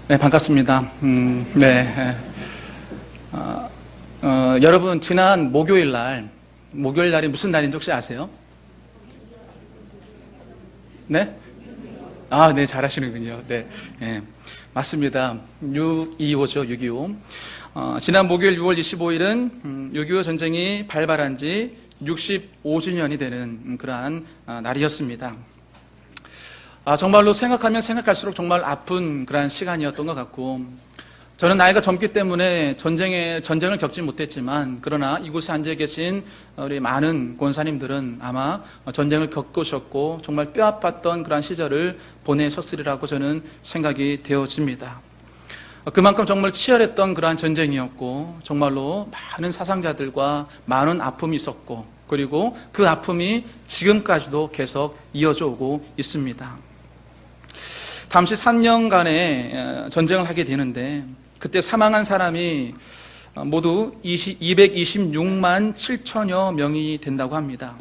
네, 반갑습니다. 네. 여러분, 지난 목요일 날이 무슨 날인지 혹시 아세요? 네? 네, 잘하시는군요. 네, 맞습니다. 6.25죠, 6.25. 지난 목요일 6월 25일은 6.25 전쟁이 발발한 지 65주년이 되는 그러한 날이었습니다. 정말로 생각하면 생각할수록 정말 아픈 그러한 시간이었던 것 같고, 저는 나이가 젊기 때문에 전쟁을 겪지 못했지만, 그러나 이곳에 앉아 계신 우리 많은 권사님들은 아마 전쟁을 겪으셨고 정말 뼈아팠던 그러한 시절을 보내셨으리라고 저는 생각이 되어집니다. 그만큼 정말 치열했던 그러한 전쟁이었고, 정말로 많은 사상자들과 많은 아픔이 있었고, 그리고 그 아픔이 지금까지도 계속 이어져 오고 있습니다. 잠시 3년간의 전쟁을 하게 되는데, 그때 사망한 사람이 모두 226만 7천여 명이 된다고 합니다.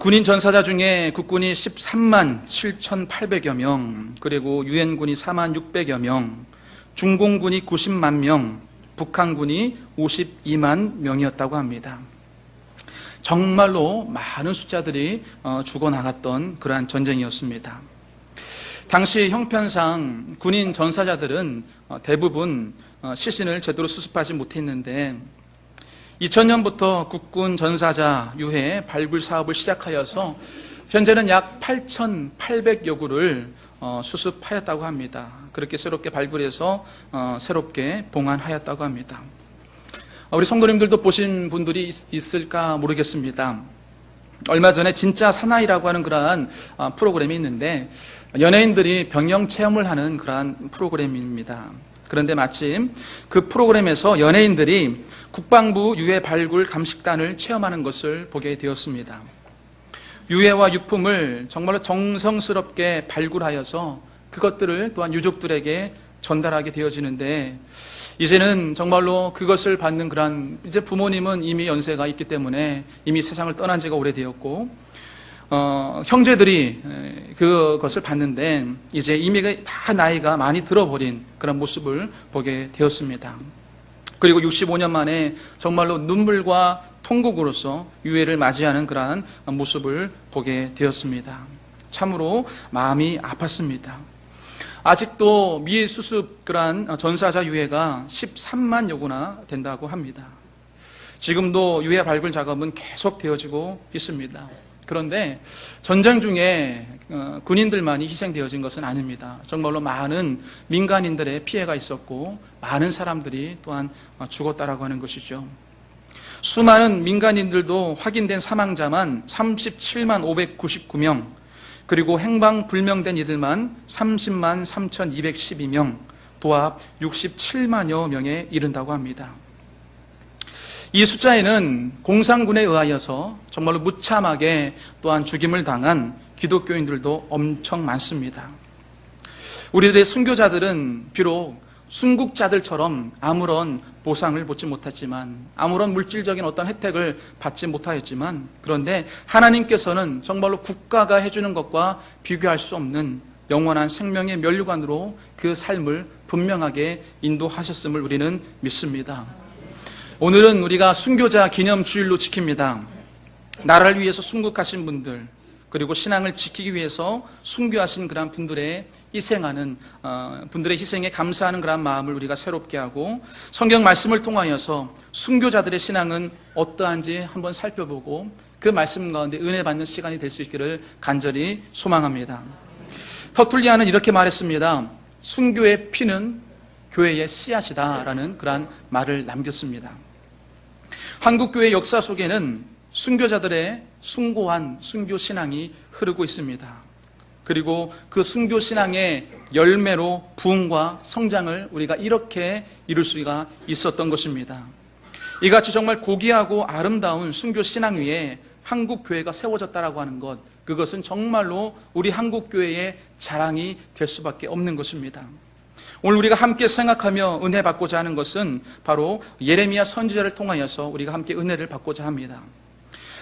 군인 전사자 중에 국군이 13만 7,800여 명, 그리고 유엔군이 4만 600여 명, 중공군이 90만 명, 북한군이 52만 명이었다고 합니다. 정말로 많은 숫자들이 죽어나갔던 그러한 전쟁이었습니다. 당시 형편상 군인 전사자들은 대부분 시신을 제대로 수습하지 못했는데, 2000년부터 국군 전사자 유해 발굴 사업을 시작하여서 현재는 약 8,800여 구를 수습하였다고 합니다. 그렇게 새롭게 발굴해서 새롭게 봉안하였다고 합니다. 우리 성도님들도 보신 분들이 있을까 모르겠습니다. 얼마 전에 진짜 사나이라고 하는 그러한 프로그램이 있는데, 연예인들이 병영 체험을 하는 그러한 프로그램입니다. 그런데 마침 그 프로그램에서 연예인들이 국방부 유해 발굴 감식단을 체험하는 것을 보게 되었습니다. 유해와 유품을 정말로 정성스럽게 발굴하여서 그것들을 또한 유족들에게 전달하게 되어지는데, 이제는 정말로 그것을 받는 그런, 이제 부모님은 이미 연세가 있기 때문에 이미 세상을 떠난 지가 오래되었고, 형제들이 그것을 봤는데 이제 이미 다 나이가 많이 들어버린 그런 모습을 보게 되었습니다. 그리고 65년 만에 정말로 눈물과 통곡으로서 유해를 맞이하는 그러한 모습을 보게 되었습니다. 참으로 마음이 아팠습니다. 아직도 미수습 그러한 전사자 유해가 13만 여구나 된다고 합니다. 지금도 유해 발굴 작업은 계속 되어지고 있습니다. 그런데 전쟁 중에 군인들만이 희생되어진 것은 아닙니다. 정말로 많은 민간인들의 피해가 있었고, 많은 사람들이 또한 죽었다라고 하는 것이죠. 수많은 민간인들도 확인된 사망자만 37만 599명, 그리고 행방불명된 이들만 30만 3,212명, 도합 67만여 명에 이른다고 합니다. 이 숫자에는 공산군에 의하여서 정말로 무참하게 또한 죽임을 당한 기독교인들도 엄청 많습니다. 우리들의 순교자들은 비록 순국자들처럼 아무런 보상을 받지 못했지만, 아무런 물질적인 어떤 혜택을 받지 못하였지만, 그런데 하나님께서는 정말로 국가가 해주는 것과 비교할 수 없는 영원한 생명의 면류관으로 그 삶을 분명하게 인도하셨음을 우리는 믿습니다. 오늘은 우리가 순교자 기념주일로 지킵니다. 나라를 위해서 순국하신 분들, 그리고 신앙을 지키기 위해서 순교하신 그런 분들의 분들의 희생에 감사하는 그런 마음을 우리가 새롭게 하고, 성경 말씀을 통하여서 순교자들의 신앙은 어떠한지 한번 살펴보고 그 말씀 가운데 은혜 받는 시간이 될 수 있기를 간절히 소망합니다. 터툴리아는 이렇게 말했습니다. 순교의 피는 교회의 씨앗이다라는 그러한 말을 남겼습니다. 한국교회 역사 속에는 순교자들의 숭고한 순교 신앙이 흐르고 있습니다. 그리고 그 순교 신앙의 열매로 부흥과 성장을 우리가 이렇게 이룰 수가 있었던 것입니다. 이같이 정말 고귀하고 아름다운 순교 신앙 위에 한국교회가 세워졌다라고 하는 것, 그것은 정말로 우리 한국교회의 자랑이 될 수밖에 없는 것입니다. 오늘 우리가 함께 생각하며 은혜 받고자 하는 것은 바로 예레미야 선지자를 통하여서 우리가 함께 은혜를 받고자 합니다.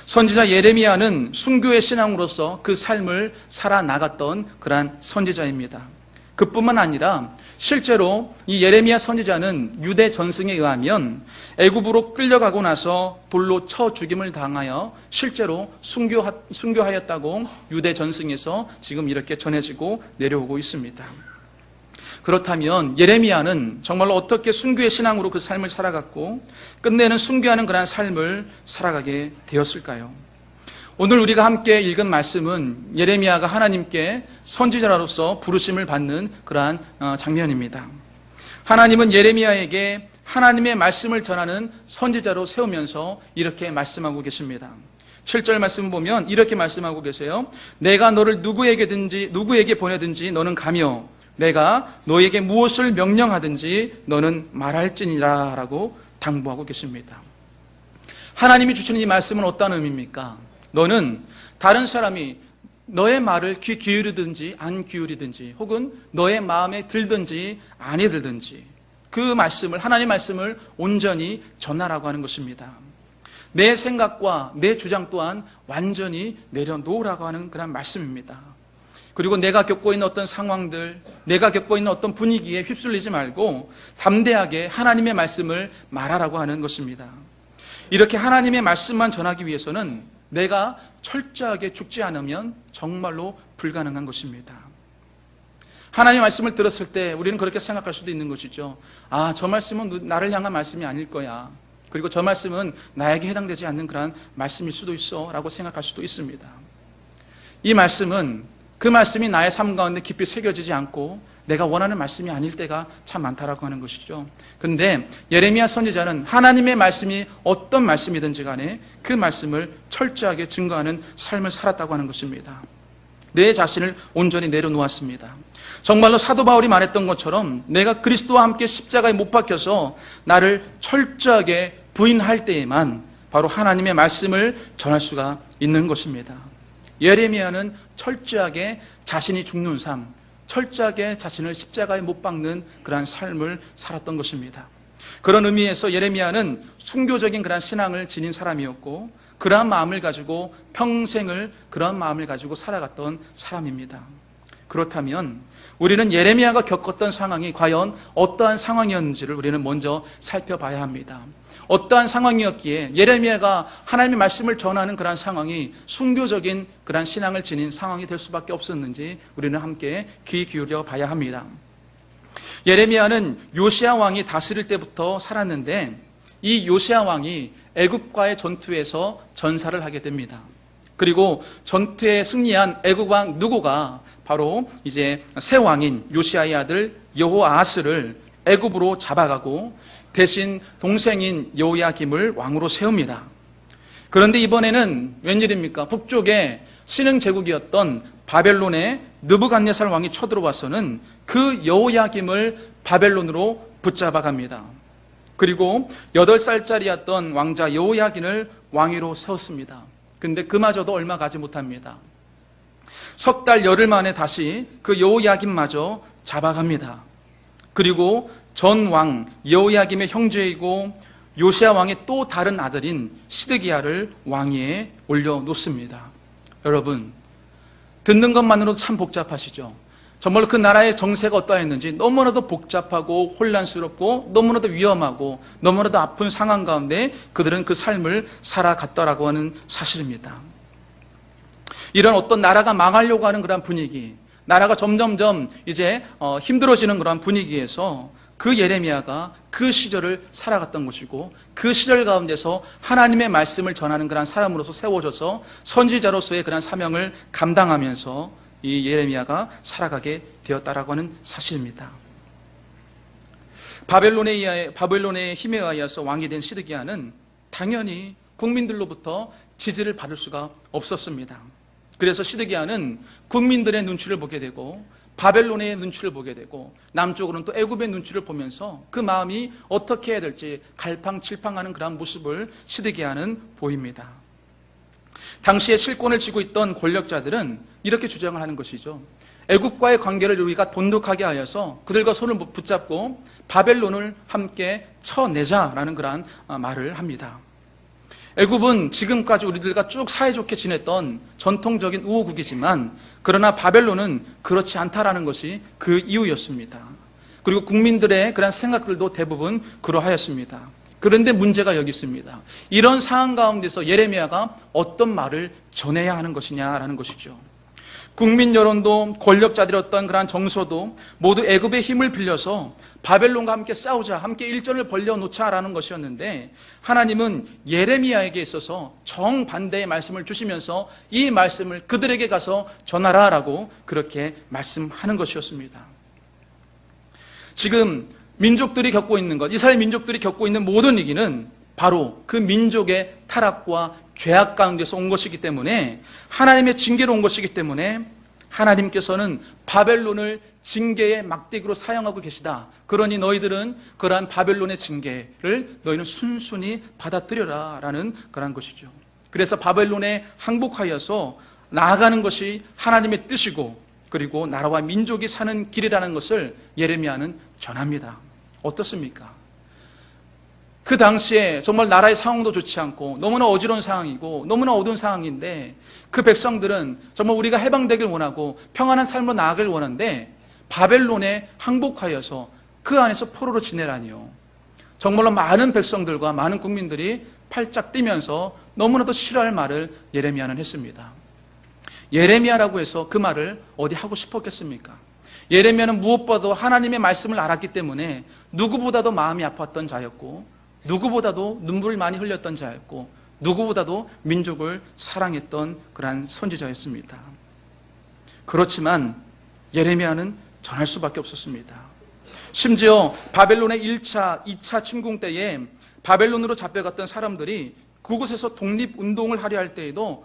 선지자 예레미야는 순교의 신앙으로서 그 삶을 살아나갔던 그러한 선지자입니다. 그뿐만 아니라 실제로 이 예레미야 선지자는 유대 전승에 의하면 애굽으로 끌려가고 나서 돌로 쳐 죽임을 당하여 실제로 순교하였다고 유대 전승에서 지금 이렇게 전해지고 내려오고 있습니다. 그렇다면 예레미야는 정말로 어떻게 순교의 신앙으로 그 삶을 살아갔고 끝내는 순교하는 그러한 삶을 살아가게 되었을까요? 오늘 우리가 함께 읽은 말씀은 예레미야가 하나님께 선지자로서 부르심을 받는 그러한 장면입니다. 하나님은 예레미야에게 하나님의 말씀을 전하는 선지자로 세우면서 이렇게 말씀하고 계십니다. 7절 말씀을 보면 이렇게 말씀하고 계세요. 내가 너를 누구에게 보내든지 너는 가며 내가 너에게 무엇을 명령하든지 너는 말할지니라 라고 당부하고 계십니다. 하나님이 주시는 이 말씀은 어떤 의미입니까? 너는 다른 사람이 너의 말을 귀 기울이든지 안 기울이든지 혹은 너의 마음에 들든지 아니 들든지 그 말씀을, 하나님의 말씀을 온전히 전하라고 하는 것입니다. 내 생각과 내 주장 또한 완전히 내려놓으라고 하는 그런 말씀입니다. 그리고 내가 겪고 있는 어떤 상황들, 내가 겪고 있는 어떤 분위기에 휩쓸리지 말고 담대하게 하나님의 말씀을 말하라고 하는 것입니다. 이렇게 하나님의 말씀만 전하기 위해서는 내가 철저하게 죽지 않으면 정말로 불가능한 것입니다. 하나님의 말씀을 들었을 때 우리는 그렇게 생각할 수도 있는 것이죠. 아, 저 말씀은 나를 향한 말씀이 아닐 거야. 그리고 저 말씀은 나에게 해당되지 않는 그런 말씀일 수도 있어 라고 생각할 수도 있습니다. 이 말씀은 그 말씀이 나의 삶 가운데 깊이 새겨지지 않고 내가 원하는 말씀이 아닐 때가 참 많다라고 하는 것이죠. 그런데 예레미야 선지자는 하나님의 말씀이 어떤 말씀이든지 간에 그 말씀을 철저하게 증거하는 삶을 살았다고 하는 것입니다. 내 자신을 온전히 내려놓았습니다. 정말로 사도 바울이 말했던 것처럼 내가 그리스도와 함께 십자가에 못 박혀서 나를 철저하게 부인할 때에만 바로 하나님의 말씀을 전할 수가 있는 것입니다. 예레미야는 철저하게 자신이 죽는 삶, 철저하게 자신을 십자가에 못 박는 그러한 삶을 살았던 것입니다. 그런 의미에서 예레미야는 순교적인 그러한 신앙을 지닌 사람이었고 그러한 마음을 가지고 평생을 그러한 마음을 가지고 살아갔던 사람입니다. 그렇다면 우리는 예레미야가 겪었던 상황이 과연 어떠한 상황이었는지를 우리는 먼저 살펴봐야 합니다. 어떠한 상황이었기에 예레미야가 하나님의 말씀을 전하는 그러한 상황이 순교적인 그러한 신앙을 지닌 상황이 될 수밖에 없었는지 우리는 함께 귀 기울여 봐야 합니다. 예레미야는 요시야 왕이 다스릴 때부터 살았는데 이 요시야 왕이 애굽과의 전투에서 전사를 하게 됩니다. 그리고 전투에 승리한 애굽 왕 느고가 바로 이제 새 왕인 요시야의 아들 여호아하스를 애굽으로 잡아가고 대신 동생인 여호야김을 왕으로 세웁니다. 그런데 이번에는 웬일입니까? 북쪽에 신흥 제국이었던 바벨론의 느부갓네살 왕이 쳐들어와서는 그 여호야김을 바벨론으로 붙잡아갑니다. 그리고 8살짜리였던 왕자 여호야긴을 왕위로 세웠습니다. 그런데 그마저도 얼마 가지 못합니다. 석 달 열흘 만에 다시 그 여호야김마저 잡아갑니다. 그리고 전 왕 여호야김의 형제이고 요시야 왕의 또 다른 아들인 시드기야를 왕위에 올려놓습니다. 여러분, 듣는 것만으로도 참 복잡하시죠? 정말로 그 나라의 정세가 어떠했는지 너무나도 복잡하고 혼란스럽고 너무나도 위험하고 너무나도 아픈 상황 가운데 그들은 그 삶을 살아갔다라고 하는 사실입니다. 이런 어떤 나라가 망하려고 하는 그런 분위기, 나라가 점점점 이제 힘들어지는 그런 분위기에서 그 예레미야가 그 시절을 살아갔던 것이고 그 시절 가운데서 하나님의 말씀을 전하는 그런 사람으로서 세워져서 선지자로서의 그런 사명을 감당하면서 이 예레미야가 살아가게 되었다라고 하는 사실입니다. 바벨론의 힘에 의하여서 왕이 된 시드기야는 당연히 국민들로부터 지지를 받을 수가 없었습니다. 그래서 시드기야는 국민들의 눈치를 보게 되고 바벨론의 눈치를 보게 되고 남쪽으로는 또 애굽의 눈치를 보면서 그 마음이 어떻게 해야 될지 갈팡질팡하는 그런 모습을 시드기야는 보입니다. 당시에 실권을 쥐고 있던 권력자들은 이렇게 주장을 하는 것이죠. 애굽과의 관계를 우리가 돈독하게 하여서 그들과 손을 붙잡고 바벨론을 함께 쳐내자라는 그러한 말을 합니다. 애굽은 지금까지 우리들과 쭉 사이좋게 지냈던 전통적인 우호국이지만 그러나 바벨론은 그렇지 않다라는 것이 그 이유였습니다. 그리고 국민들의 그런 생각들도 대부분 그러하였습니다. 그런데 문제가 여기 있습니다. 이런 상황 가운데서 예레미야가 어떤 말을 전해야 하는 것이냐라는 것이죠. 국민 여론도 권력자들이었던 그러한 정서도 모두 애굽의 힘을 빌려서 바벨론과 함께 싸우자, 함께 일전을 벌려놓자라는 것이었는데 하나님은 예레미야에게 있어서 정반대의 말씀을 주시면서 이 말씀을 그들에게 가서 전하라라고 그렇게 말씀하는 것이었습니다. 지금 민족들이 겪고 있는 것, 이스라엘 민족들이 겪고 있는 모든 위기는 바로 그 민족의 타락과 죄악 가운데서 온 것이기 때문에 하나님의 징계로 온 것이기 때문에 하나님께서는 바벨론을 징계의 막대기로 사용하고 계시다. 그러니 너희들은 그러한 바벨론의 징계를 너희는 순순히 받아들여라 라는 그런 것이죠. 그래서 바벨론에 항복하여서 나아가는 것이 하나님의 뜻이고 그리고 나라와 민족이 사는 길이라는 것을 예레미야는 전합니다. 어떻습니까? 그 당시에 정말 나라의 상황도 좋지 않고 너무나 어지러운 상황이고 너무나 어두운 상황인데 그 백성들은 정말 우리가 해방되길 원하고 평안한 삶으로 나아가길 원하는데 바벨론에 항복하여서 그 안에서 포로로 지내라니요. 정말로 많은 백성들과 많은 국민들이 팔짝 뛰면서 너무나도 싫어할 말을 예레미야는 했습니다. 예레미야라고 해서 그 말을 어디 하고 싶었겠습니까? 예레미야는 무엇보다도 하나님의 말씀을 알았기 때문에 누구보다도 마음이 아팠던 자였고 누구보다도 눈물을 많이 흘렸던 자였고 누구보다도 민족을 사랑했던 그러한 선지자였습니다. 그렇지만 예레미야는 전할 수밖에 없었습니다. 심지어 바벨론의 1차, 2차 침공 때에 바벨론으로 잡혀갔던 사람들이 그곳에서 독립운동을 하려 할 때에도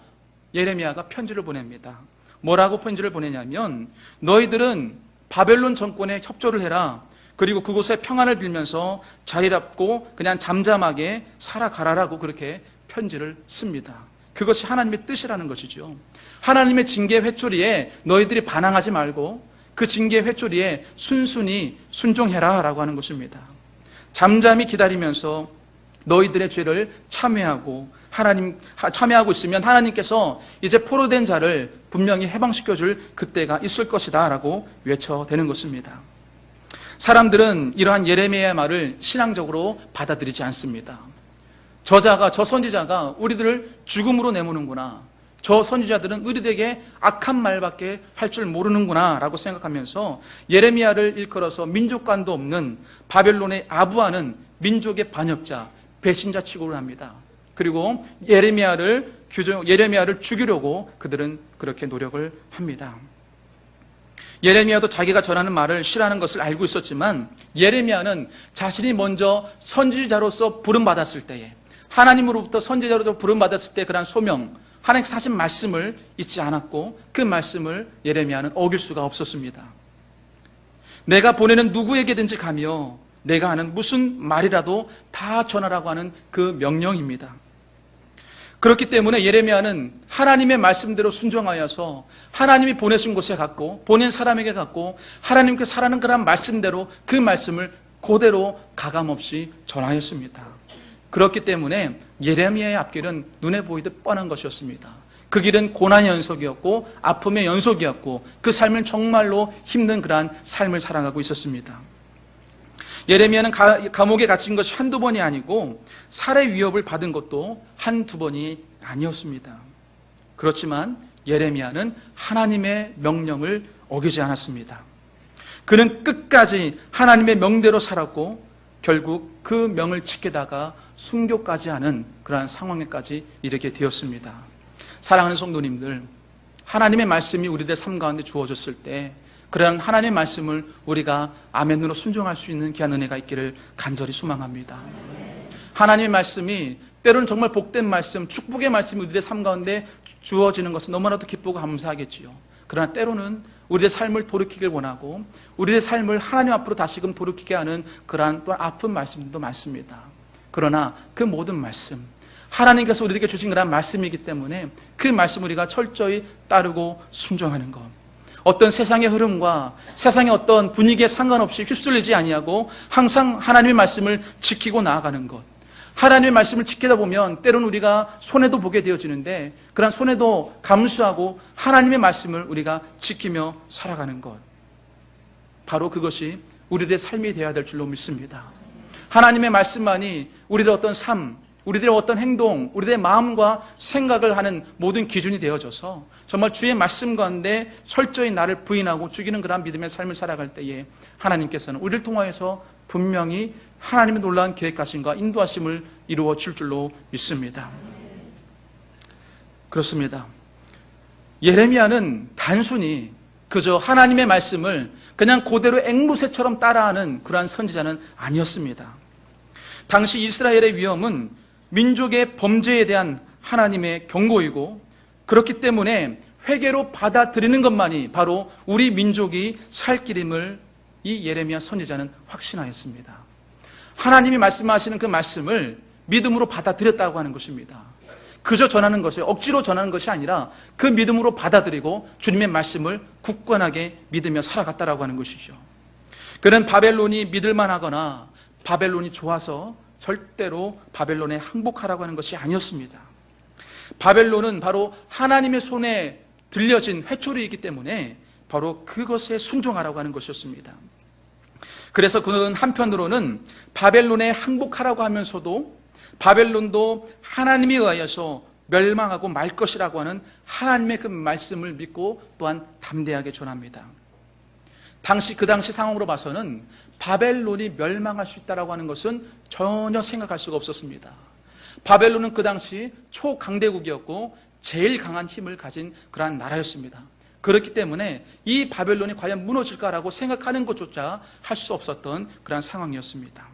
예레미야가 편지를 보냅니다. 뭐라고 편지를 보내냐면 너희들은 바벨론 정권에 협조를 해라. 그리고 그곳에 평안을 빌면서 자리 잡고 그냥 잠잠하게 살아가라라고 그렇게 편지를 씁니다. 그것이 하나님의 뜻이라는 것이죠. 하나님의 징계 회초리에 너희들이 반항하지 말고 그 징계 회초리에 순순히 순종해라 라고 하는 것입니다. 잠잠히 기다리면서 너희들의 죄를 참회하고 참회하고 있으면 하나님께서 이제 포로된 자를 분명히 해방시켜줄 그때가 있을 것이다 라고 외쳐대는 것입니다. 사람들은 이러한 예레미야의 말을 신앙적으로 받아들이지 않습니다. 저 선지자가 우리들을 죽음으로 내모는구나. 저 선지자들은 우리에게 악한 말밖에 할 줄 모르는구나 라고 생각하면서 예레미야를 일컬어서 민족관도 없는 바벨론의 아부하는 민족의 반역자, 배신자 취급을 합니다. 그리고 예레미야를 죽이려고 그들은 그렇게 노력을 합니다. 예레미야도 자기가 전하는 말을 싫어하는 것을 알고 있었지만 예레미야는 자신이 먼저 선지자로서 부름받았을 때에 하나님으로부터 선지자로서 부름받았을 때 그런 소명, 하나님께서 하신 말씀을 잊지 않았고 그 말씀을 예레미야는 어길 수가 없었습니다. 내가 보내는 누구에게든지 가며 내가 하는 무슨 말이라도 다 전하라고 하는 그 명령입니다. 그렇기 때문에 예레미야는 하나님의 말씀대로 순종하여서 하나님이 보내신 곳에 갔고 보낸 사람에게 갔고 하나님께서 하라는 그런 말씀대로 그 말씀을 그대로 가감없이 전하였습니다. 그렇기 때문에 예레미야의 앞길은 눈에 보이듯 뻔한 것이었습니다. 그 길은 고난의 연속이었고 아픔의 연속이었고 그 삶은 정말로 힘든 그러한 삶을 살아가고 있었습니다. 예레미야는 감옥에 갇힌 것이 한두 번이 아니고 살해 위협을 받은 것도 한두 번이 아니었습니다. 그렇지만 예레미야는 하나님의 명령을 어기지 않았습니다. 그는 끝까지 하나님의 명대로 살았고 결국 그 명을 지키다가 순교까지 하는 그러한 상황에까지 이르게 되었습니다. 사랑하는 성도님들, 하나님의 말씀이 우리들의 삶 가운데 주어졌을 때 그러한 하나님의 말씀을 우리가 아멘으로 순종할 수 있는 귀한 은혜가 있기를 간절히 소망합니다. 하나님의 말씀이 때로는 정말 복된 말씀, 축복의 말씀이 우리들의 삶 가운데 주어지는 것은 너무나도 기쁘고 감사하겠지요. 그러나 때로는 우리의 삶을 돌이키길 원하고 우리의 삶을 하나님 앞으로 다시금 돌이키게 하는 그러한 또한 아픈 말씀도 많습니다. 그러나 그 모든 말씀, 하나님께서 우리에게 주신 그런 말씀이기 때문에 그 말씀 우리가 철저히 따르고 순종하는 것, 어떤 세상의 흐름과 세상의 어떤 분위기에 상관없이 휩쓸리지 아니하고 항상 하나님의 말씀을 지키고 나아가는 것, 하나님의 말씀을 지키다 보면 때로는 우리가 손해도 보게 되어지는데 그런 손해도 감수하고 하나님의 말씀을 우리가 지키며 살아가는 것, 바로 그것이 우리들의 삶이 되어야 될 줄로 믿습니다. 하나님의 말씀만이 우리들의 어떤 삶, 우리들의 어떤 행동, 우리들의 마음과 생각을 하는 모든 기준이 되어져서 정말 주의 말씀 가운데 철저히 나를 부인하고 죽이는 그런 믿음의 삶을 살아갈 때에 하나님께서는 우리를 통하여서 분명히 하나님의 놀라운 계획하심과 인도하심을 이루어 줄 줄로 믿습니다. 그렇습니다. 예레미야는 단순히 그저 하나님의 말씀을 그냥 그대로 앵무새처럼 따라하는 그러한 선지자는 아니었습니다. 당시 이스라엘의 위험은 민족의 범죄에 대한 하나님의 경고이고, 그렇기 때문에 회개로 받아들이는 것만이 바로 우리 민족이 살 길임을 이 예레미야 선지자는 확신하였습니다. 하나님이 말씀하시는 그 말씀을 믿음으로 받아들였다고 하는 것입니다. 그저 전하는 것을 억지로 전하는 것이 아니라 그 믿음으로 받아들이고 주님의 말씀을 굳건하게 믿으며 살아갔다라고 하는 것이죠. 그는 바벨론이 믿을만하거나 바벨론이 좋아서 절대로 바벨론에 항복하라고 하는 것이 아니었습니다. 바벨론은 바로 하나님의 손에 들려진 회초리이기 때문에 바로 그것에 순종하라고 하는 것이었습니다. 그래서 그는 한편으로는 바벨론에 항복하라고 하면서도 바벨론도 하나님에 의하여서 멸망하고 말 것이라고 하는 하나님의 그 말씀을 믿고 또한 담대하게 전합니다. 그 당시 상황으로 봐서는 바벨론이 멸망할 수 있다고 하는 것은 전혀 생각할 수가 없었습니다. 바벨론은 그 당시 초강대국이었고 제일 강한 힘을 가진 그러한 나라였습니다. 그렇기 때문에 이 바벨론이 과연 무너질까라고 생각하는 것조차 할 수 없었던 그러한 상황이었습니다.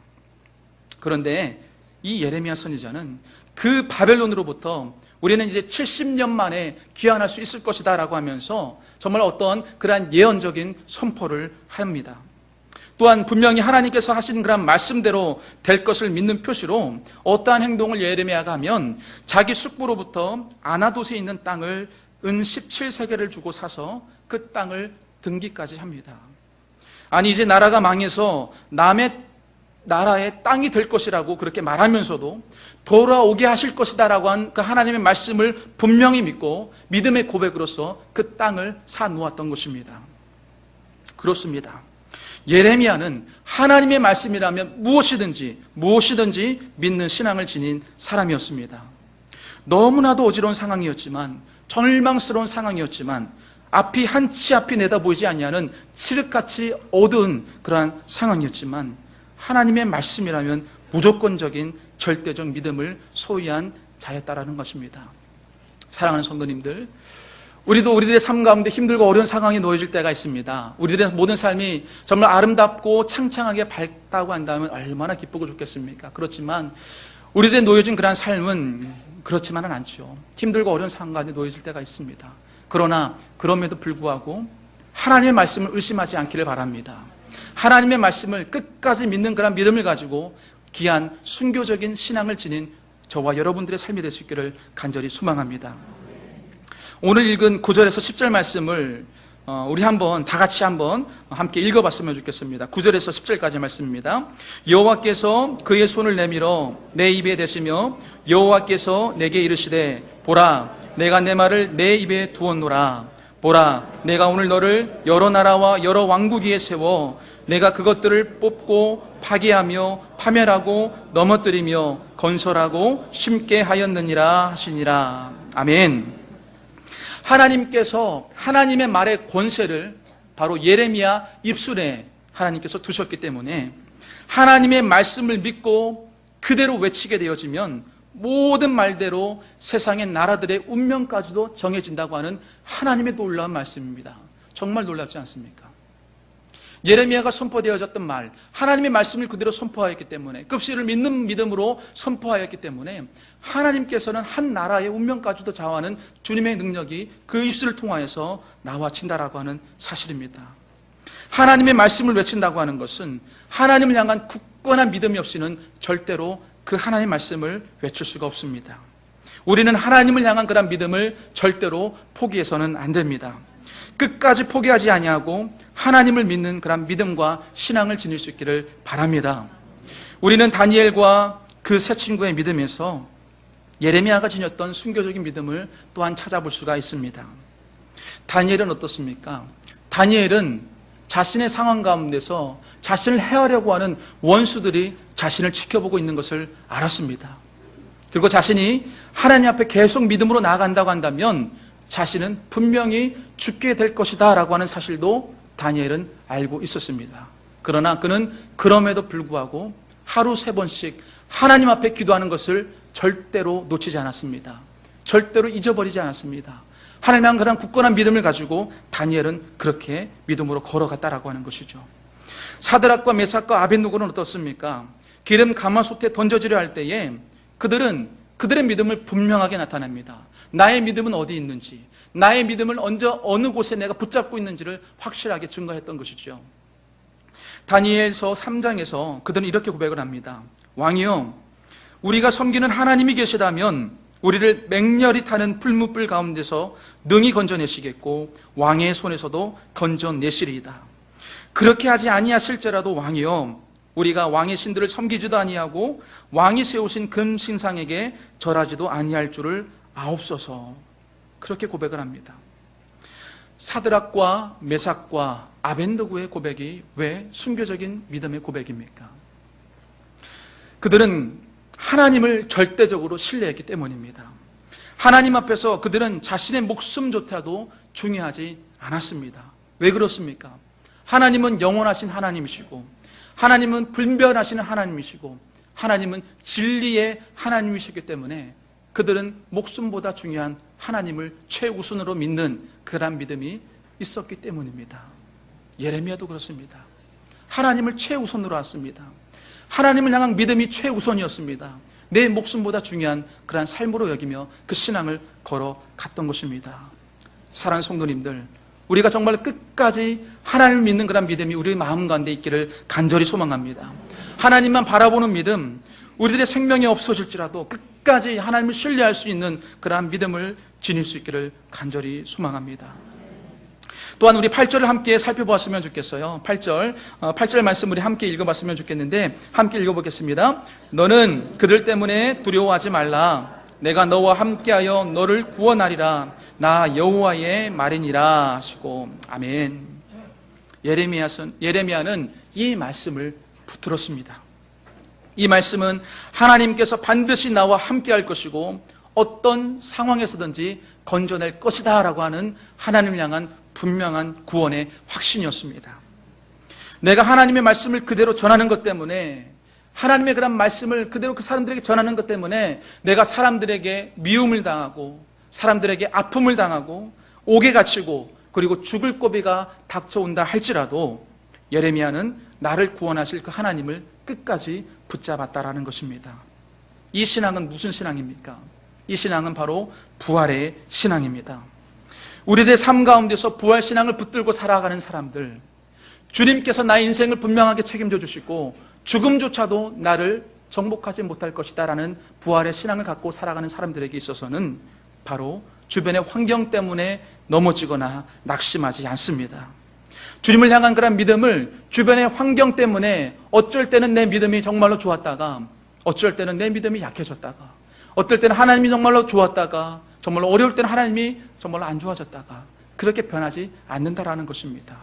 그런데 이 예레미야 선지자는 그 바벨론으로부터 우리는 이제 70년 만에 귀환할 수 있을 것이다 라고 하면서 정말 어떤 그러한 예언적인 선포를 합니다. 또한 분명히 하나님께서 하신 그런 말씀대로 될 것을 믿는 표시로 어떠한 행동을 예레미야가 하면 자기 숙부로부터 아나돗에 있는 땅을 은 17세겔을 주고 사서 그 땅을 등기까지 합니다. 아니 이제 나라가 망해서 남의 나라의 땅이 될 것이라고 그렇게 말하면서도 돌아오게 하실 것이다 라고 한 그 하나님의 말씀을 분명히 믿고 믿음의 고백으로서 그 땅을 사 놓았던 것입니다. 그렇습니다. 예레미야는 하나님의 말씀이라면 무엇이든지 믿는 신앙을 지닌 사람이었습니다. 너무나도 어지러운 상황이었지만, 절망스러운 상황이었지만, 앞이 한치 앞이 내다 보이지 아니하는 칠흑같이 어두운 그러한 상황이었지만, 하나님의 말씀이라면 무조건적인 절대적 믿음을 소유한 자였다라는 것입니다. 사랑하는 성도님들, 우리도 우리들의 삶 가운데 힘들고 어려운 상황이 놓여질 때가 있습니다. 우리들의 모든 삶이 정말 아름답고 창창하게 밝다고 한다면 얼마나 기쁘고 좋겠습니까? 그렇지만 우리들의 놓여진 그러한 삶은 그렇지만은 않죠. 힘들고 어려운 상황 가운데 놓여질 때가 있습니다. 그러나 그럼에도 불구하고 하나님의 말씀을 의심하지 않기를 바랍니다. 하나님의 말씀을 끝까지 믿는 그런 믿음을 가지고 귀한 순교적인 신앙을 지닌 저와 여러분들의 삶이 될 수 있기를 간절히 소망합니다. 오늘 읽은 9절에서 10절 말씀을 우리 다 같이 함께 읽어봤으면 좋겠습니다. 9절에서 10절까지 말씀입니다. 여호와께서 그의 손을 내밀어 내 입에 대시며 여호와께서 내게 이르시되 보라 내가 내 말을 내 입에 두었노라. 보라 내가 오늘 너를 여러 나라와 여러 왕국 위에 세워 내가 그것들을 뽑고 파괴하며 파멸하고 넘어뜨리며 건설하고 심게 하였느니라 하시니라. 아멘. 하나님께서 하나님의 말의 권세를 바로 예레미야 입술에 하나님께서 두셨기 때문에 하나님의 말씀을 믿고 그대로 외치게 되어지면 모든 말대로 세상의 나라들의 운명까지도 정해진다고 하는 하나님의 놀라운 말씀입니다. 정말 놀랍지 않습니까? 예레미야가 선포되어졌던 말, 하나님의 말씀을 그대로 선포하였기 때문에, 급시를 믿는 믿음으로 선포하였기 때문에 하나님께서는 한 나라의 운명까지도 좌우하는 주님의 능력이 그 입술을 통하여서 나와진다라고 하는 사실입니다. 하나님의 말씀을 외친다고 하는 것은 하나님을 향한 굳건한 믿음이 없이는 절대로 그 하나님의 말씀을 외칠 수가 없습니다. 우리는 하나님을 향한 그런 믿음을 절대로 포기해서는 안 됩니다. 끝까지 포기하지 아니하고 하나님을 믿는 그런 믿음과 신앙을 지닐 수 있기를 바랍니다. 우리는 다니엘과 그 세 친구의 믿음에서 예레미야가 지녔던 순교적인 믿음을 또한 찾아볼 수가 있습니다. 다니엘은 어떻습니까? 다니엘은 자신의 상황 가운데서 자신을 해하려고 하는 원수들이 자신을 지켜보고 있는 것을 알았습니다. 그리고 자신이 하나님 앞에 계속 믿음으로 나아간다고 한다면 자신은 분명히 죽게 될 것이다 라고 하는 사실도 다니엘은 알고 있었습니다. 그러나 그는 그럼에도 불구하고 하루 3번씩 하나님 앞에 기도하는 것을 절대로 놓치지 않았습니다. 절대로 잊어버리지 않았습니다. 하나님의 한 그런 굳건한 믿음을 가지고 다니엘은 그렇게 믿음으로 걸어갔다라고 하는 것이죠. 사드락과 메삭과 아벳느고는 어떻습니까? 기름 가마솥에 던져지려 할 때에 그들의 믿음을 분명하게 나타냅니다. 나의 믿음은 어디 있는지, 나의 믿음을 어느 곳에 내가 붙잡고 있는지를 확실하게 증거했던 것이죠. 다니엘서 3장에서 그들은 이렇게 고백을 합니다. 왕이여, 우리가 섬기는 하나님이 계시다면 우리를 맹렬히 타는 풀무불 가운데서 능히 건져내시겠고 왕의 손에서도 건져내시리이다. 그렇게 하지 아니하실지라도 왕이여, 우리가 왕의 신들을 섬기지도 아니하고 왕이 세우신 금신상에게 절하지도 아니할 줄을 아옵소서. 그렇게 고백을 합니다. 사드락과 메삭과 아벳느고의 고백이 왜 순교적인 믿음의 고백입니까? 그들은 하나님을 절대적으로 신뢰했기 때문입니다. 하나님 앞에서 그들은 자신의 목숨조차도 중요하지 않았습니다. 왜 그렇습니까? 하나님은 영원하신 하나님이시고 하나님은 분별하시는 하나님이시고 하나님은 진리의 하나님이시기 때문에 그들은 목숨보다 중요한 하나님을 최우선으로 믿는 그런 믿음이 있었기 때문입니다. 예레미야도 그렇습니다. 하나님을 최우선으로 왔습니다. 하나님을 향한 믿음이 최우선이었습니다. 내 목숨보다 중요한 그러한 삶으로 여기며 그 신앙을 걸어갔던 것입니다. 사랑하는 성도님들, 우리가 정말 끝까지 하나님을 믿는 그런 믿음이 우리 마음 가운데 있기를 간절히 소망합니다. 하나님만 바라보는 믿음, 우리들의 생명이 없어질지라도 끝까지 하나님을 신뢰할 수 있는 그러한 믿음을 지닐 수 있기를 간절히 소망합니다. 또한 우리 8절을 함께 살펴보았으면 좋겠어요. 8절 말씀 우리 함께 읽어봤으면 좋겠는데 함께 읽어보겠습니다. 너는 그들 때문에 두려워하지 말라. 내가 너와 함께하여 너를 구원하리라. 나 여호와의 말이니라 하시고. 아멘. 예레미야는 이 말씀을 붙들었습니다. 이 말씀은 하나님께서 반드시 나와 함께할 것이고 어떤 상황에서든지 건져낼 것이다 라고 하는 하나님을 향한 분명한 구원의 확신이었습니다. 내가 하나님의 말씀을 그대로 전하는 것 때문에, 하나님의 그런 말씀을 그대로 그 사람들에게 전하는 것 때문에 내가 사람들에게 미움을 당하고 사람들에게 아픔을 당하고 옥에 갇히고 그리고 죽을 고비가 닥쳐온다 할지라도 예레미야는 나를 구원하실 그 하나님을 끝까지 붙잡았다라는 것입니다. 이 신앙은 무슨 신앙입니까? 이 신앙은 바로 부활의 신앙입니다. 우리들의 삶 가운데서 부활 신앙을 붙들고 살아가는 사람들, 주님께서 나의 인생을 분명하게 책임져 주시고 죽음조차도 나를 정복하지 못할 것이다 라는 부활의 신앙을 갖고 살아가는 사람들에게 있어서는 바로 주변의 환경 때문에 넘어지거나 낙심하지 않습니다. 주님을 향한 그런 믿음을 주변의 환경 때문에 어쩔 때는 내 믿음이 정말로 좋았다가 어쩔 때는 내 믿음이 약해졌다가 어떨 때는 하나님이 정말로 좋았다가 정말로 어려울 때는 하나님이 정말로 안 좋아졌다가 그렇게 변하지 않는다라는 것입니다.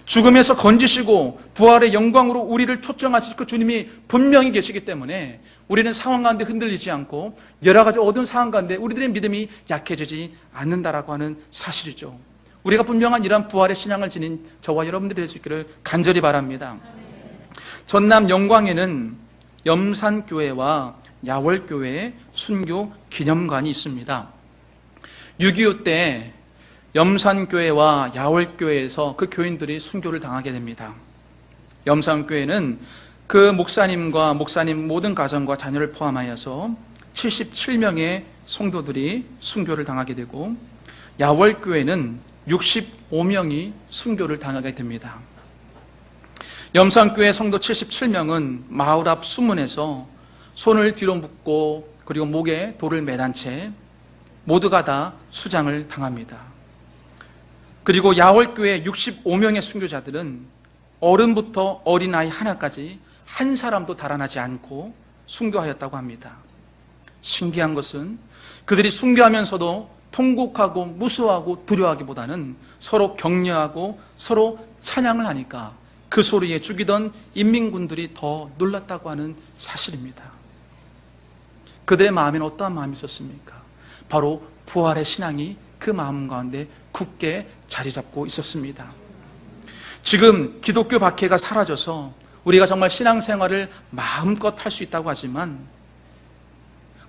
죽음에서 건지시고 부활의 영광으로 우리를 초청하실 그 주님이 분명히 계시기 때문에 우리는 상황 가운데 흔들리지 않고 여러 가지 어두운 상황 가운데 우리들의 믿음이 약해지지 않는다라고 하는 사실이죠. 우리가 분명한 이러한 부활의 신앙을 지닌 저와 여러분들이 될 수 있기를 간절히 바랍니다. 전남 영광에는 염산교회와 야월교회의 순교 기념관이 있습니다. 6.25 때 염산교회와 야월교회에서 그 교인들이 순교를 당하게 됩니다. 염산교회는 그 목사님과 목사님 모든 가정과 자녀를 포함하여서 77명의 성도들이 순교를 당하게 되고 야월교회는 65명이 순교를 당하게 됩니다. 염산교회 성도 77명은 마을 앞 수문에서 손을 뒤로 묶고 그리고 목에 돌을 매단 채 모두가 다 수장을 당합니다. 그리고 야월교회 65명의 순교자들은 어른부터 어린아이 하나까지 한 사람도 달아나지 않고 순교하였다고 합니다. 신기한 것은 그들이 순교하면서도 통곡하고 무수하고 두려워하기보다는 서로 격려하고 서로 찬양을 하니까 그 소리에 죽이던 인민군들이 더 놀랐다고 하는 사실입니다. 그들의 마음에는 어떠한 마음이 있었습니까? 바로 부활의 신앙이 그 마음 가운데 굳게 자리 잡고 있었습니다. 지금 기독교 박해가 사라져서 우리가 정말 신앙생활을 마음껏 할 수 있다고 하지만,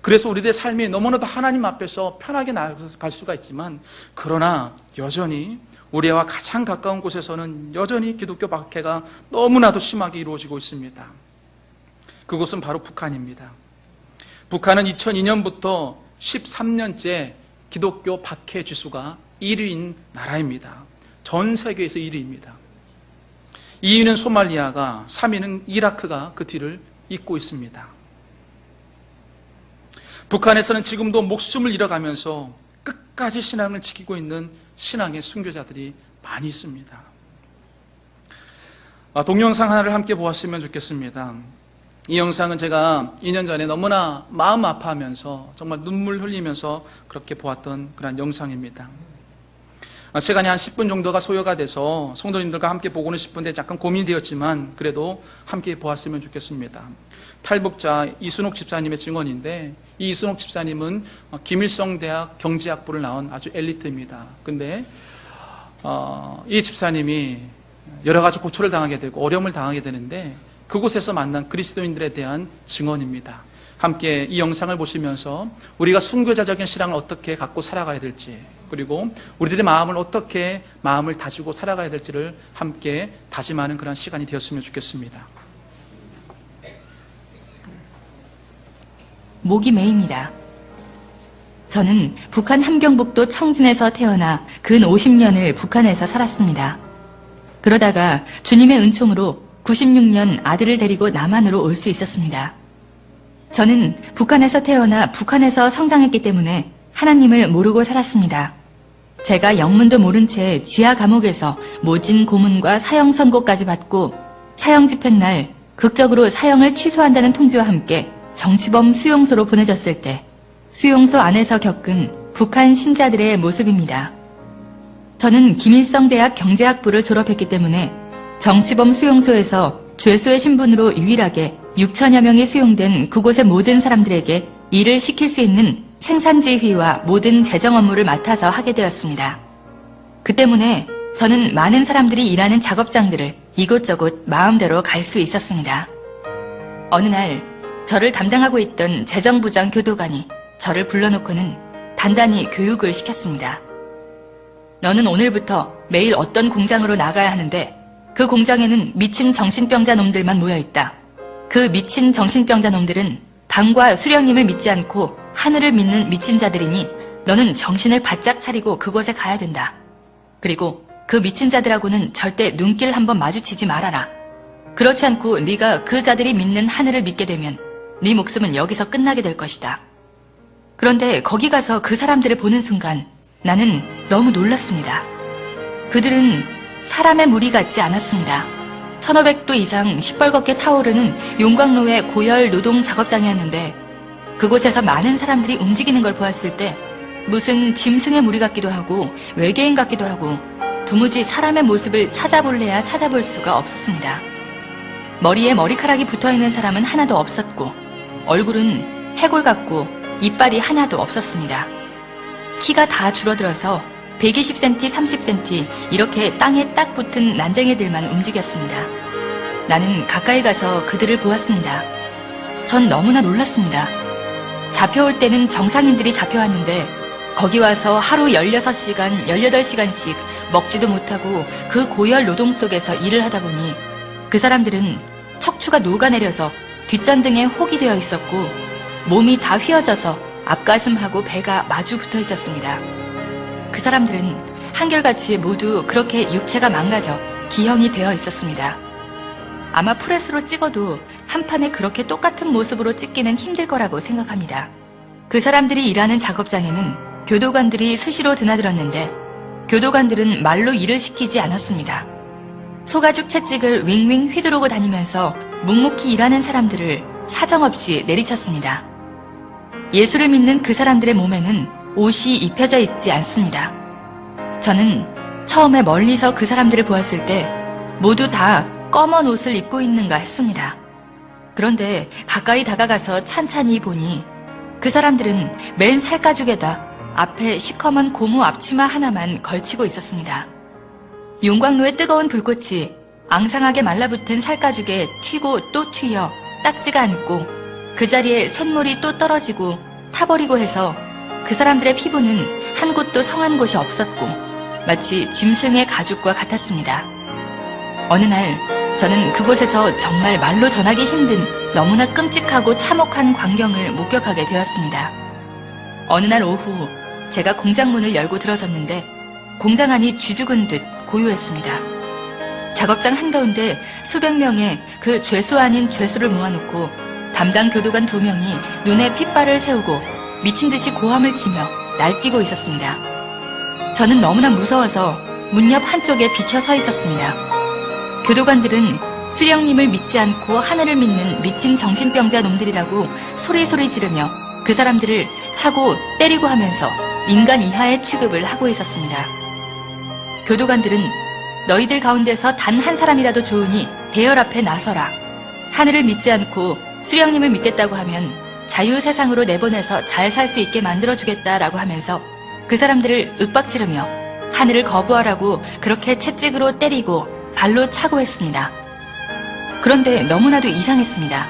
그래서 우리들의 삶이 너무나도 하나님 앞에서 편하게 나아갈 수가 있지만, 그러나 여전히 우리와 가장 가까운 곳에서는 여전히 기독교 박해가 너무나도 심하게 이루어지고 있습니다. 그곳은 바로 북한입니다. 북한은 2002년부터 13년째 기독교 박해 지수가 1위인 나라입니다. 전 세계에서 1위입니다. 2위는 소말리아가, 3위는 이라크가 그 뒤를 잇고 있습니다. 북한에서는 지금도 목숨을 잃어가면서 끝까지 신앙을 지키고 있는 신앙의 순교자들이 많이 있습니다. 동영상 하나를 함께 보았으면 좋겠습니다. 이 영상은 제가 2년 전에 너무나 마음 아파하면서 정말 눈물 흘리면서 그렇게 보았던 그런 영상입니다. 시간이 한 10분 정도가 소요가 돼서 성도님들과 함께 보고는 싶은데 약간 고민이 되었지만 그래도 함께 보았으면 좋겠습니다. 탈북자 이순옥 집사님의 증언인데, 이 이순옥 집사님은 김일성대학 경제학부를 나온 아주 엘리트입니다. 근데 이 집사님이 여러 가지 고초를 당하게 되고 어려움을 당하게 되는데, 그곳에서 만난 그리스도인들에 대한 증언입니다. 함께 이 영상을 보시면서 우리가 순교자적인 신앙을 어떻게 갖고 살아가야 될지, 그리고 우리들의 마음을 어떻게 마음을 다지고 살아가야 될지를 함께 다짐하는 그런 시간이 되었으면 좋겠습니다. 목이 메입니다. 저는 북한 함경북도 청진에서 태어나 근 50년을 북한에서 살았습니다. 그러다가 주님의 은총으로 96년 아들을 데리고 남한으로 올 수 있었습니다. 저는 북한에서 태어나 북한에서 성장했기 때문에 하나님을 모르고 살았습니다. 제가 영문도 모른 채 지하 감옥에서 모진 고문과 사형 선고까지 받고 사형 집행날 극적으로 사형을 취소한다는 통지와 함께 정치범 수용소로 보내졌을 때 수용소 안에서 겪은 북한 신자들의 모습입니다. 저는 김일성대학 경제학부를 졸업했기 때문에 정치범 수용소에서 죄수의 신분으로 유일하게 6천여 명이 수용된 그곳의 모든 사람들에게 일을 시킬 수 있는 생산지휘와 모든 재정 업무를 맡아서 하게 되었습니다. 그 때문에 저는 많은 사람들이 일하는 작업장들을 이곳저곳 마음대로 갈 수 있었습니다. 어느 날 저를 담당하고 있던 재정부장 교도관이 저를 불러놓고는 단단히 교육을 시켰습니다. 너는 오늘부터 매일 어떤 공장으로 나가야 하는데 그 공장에는 미친 정신병자 놈들만 모여있다. 그 미친 정신병자 놈들은 당과 수령님을 믿지 않고 하늘을 믿는 미친 자들이니 너는 정신을 바짝 차리고 그곳에 가야 된다. 그리고 그 미친 자들하고는 절대 눈길 한번 마주치지 말아라. 그렇지 않고 네가 그 자들이 믿는 하늘을 믿게 되면 네 목숨은 여기서 끝나게 될 것이다. 그런데 거기 가서 그 사람들을 보는 순간 나는 너무 놀랐습니다. 그들은 사람의 무리 같지 않았습니다. 1500도 이상 시뻘겋게 타오르는 용광로의 고열 노동 작업장이었는데 그곳에서 많은 사람들이 움직이는 걸 보았을 때 무슨 짐승의 무리 같기도 하고 외계인 같기도 하고 도무지 사람의 모습을 찾아볼래야 찾아볼 수가 없었습니다. 머리에 머리카락이 붙어있는 사람은 하나도 없었고 얼굴은 해골 같고 이빨이 하나도 없었습니다. 키가 다 줄어들어서 120cm, 30cm 이렇게 땅에 딱 붙은 난쟁이들만 움직였습니다. 나는 가까이 가서 그들을 보았습니다. 전 너무나 놀랐습니다. 잡혀올 때는 정상인들이 잡혀왔는데 거기 와서 하루 16시간, 18시간씩 먹지도 못하고 그 고열 노동 속에서 일을 하다 보니 그 사람들은 척추가 녹아내려서 뒷전등에 혹이 되어 있었고 몸이 다 휘어져서 앞가슴하고 배가 마주 붙어 있었습니다. 그 사람들은 한결같이 모두 그렇게 육체가 망가져 기형이 되어 있었습니다. 아마 프레스로 찍어도 한 판에 그렇게 똑같은 모습으로 찍기는 힘들 거라고 생각합니다. 그 사람들이 일하는 작업장에는 교도관들이 수시로 드나들었는데 교도관들은 말로 일을 시키지 않았습니다. 소가죽 채찍을 윙윙 휘두르고 다니면서 묵묵히 일하는 사람들을 사정없이 내리쳤습니다. 예수를 믿는 그 사람들의 몸에는 옷이 입혀져 있지 않습니다. 저는 처음에 멀리서 그 사람들을 보았을 때 모두 다 검은 옷을 입고 있는가 했습니다. 그런데 가까이 다가가서 찬찬히 보니 그 사람들은 맨 살가죽에다 앞에 시커먼 고무 앞치마 하나만 걸치고 있었습니다. 용광로의 뜨거운 불꽃이 앙상하게 말라붙은 살가죽에 튀고 또 튀어 닦지가 않고 그 자리에 쇳물이 또 떨어지고 타버리고 해서 그 사람들의 피부는 한 곳도 성한 곳이 없었고 마치 짐승의 가죽과 같았습니다. 어느 날 저는 그곳에서 정말 말로 전하기 힘든 너무나 끔찍하고 참혹한 광경을 목격하게 되었습니다. 어느 날 오후 제가 공장 문을 열고 들어섰는데 공장 안이 쥐죽은 듯 고요했습니다. 작업장 한가운데 수백 명의 그 죄수 아닌 죄수를 모아놓고 담당 교도관 2명이 눈에 핏발을 세우고 미친 듯이 고함을 치며 날뛰고 있었습니다. 저는 너무나 무서워서 문 옆 한쪽에 비켜 서 있었습니다. 교도관들은 수령님을 믿지 않고 하늘을 믿는 미친 정신병자 놈들이라고 소리소리 지르며 그 사람들을 차고 때리고 하면서 인간 이하의 취급을 하고 있었습니다. 교도관들은 너희들 가운데서 단 한 사람이라도 좋으니 대열 앞에 나서라. 하늘을 믿지 않고 수령님을 믿겠다고 하면 자유세상으로 내보내서 잘 살 수 있게 만들어주겠다라고 하면서 그 사람들을 윽박지르며 하늘을 거부하라고 그렇게 채찍으로 때리고 발로 차고 했습니다. 그런데 너무나도 이상했습니다.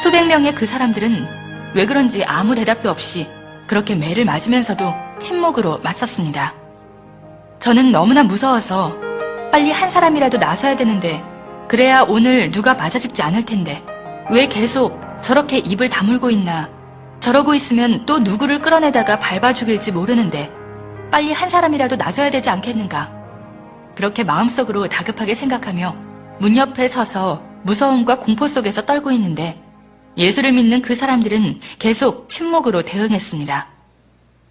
수백 명의 그 사람들은 왜 그런지 아무 대답도 없이 그렇게 매를 맞으면서도 침묵으로 맞섰습니다. 저는 너무나 무서워서 빨리 한 사람이라도 나서야 되는데 그래야 오늘 누가 맞아 죽지 않을 텐데 왜 계속 저렇게 입을 다물고 있나. 저러고 있으면 또 누구를 끌어내다가 밟아 죽일지 모르는데 빨리 한 사람이라도 나서야 되지 않겠는가. 그렇게 마음속으로 다급하게 생각하며 문 옆에 서서 무서움과 공포 속에서 떨고 있는데 예수를 믿는 그 사람들은 계속 침묵으로 대응했습니다.